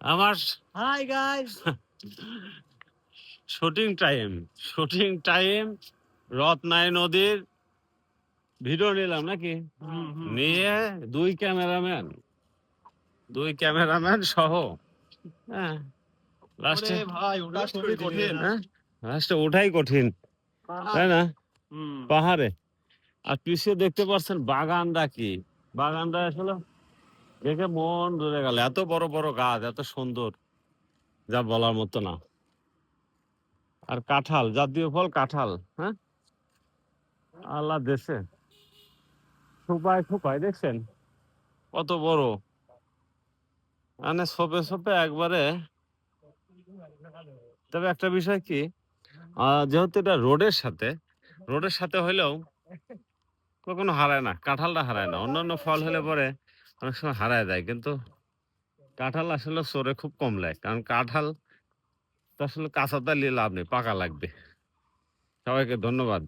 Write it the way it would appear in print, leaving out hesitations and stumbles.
আমার hi guys, shooting time Ratnai নদীর video নিলাম নাকি, নিয়ে দুই ক্যামেরাম্যান সহ, হ্যাঁ লাস্টে ভাই ওটা খুবই কঠিন। লাস্টে ওঠাই কঠিন, তাই না? পাহাড়ে আর পিছিয়ে দেখতে পাচ্ছেন বাগানটা কি, বাগানটা আসলে দেখে মন ধরে গেল, এত বড় বড় গাছ, এত সুন্দর, যা বলার মতো না। আর কাঁঠাল, জাতীয় ফল কাঁঠাল, হ্যাঁ আল্লাহ দেশে থোপায় থোপায় দেখছেন কত বড়, মানে সোপে সোপে একবারে। তবে একটা বিষয় কি, যেহেতু এটা রোডের সাথে হইলেও কখনো হারায় না, কাঁঠালটা হারায় না। অন্যান্য ফল হলে পরে অনেক সময় হারায় যায়, কিন্তু কাঁঠাল আসলে চোরে খুব কম লাগে, কারণ কাঁঠাল তো আসলে কাঁচাতে নিয়ে লাভ নেই, পাকা লাগবে। সবাইকে ধন্যবাদ।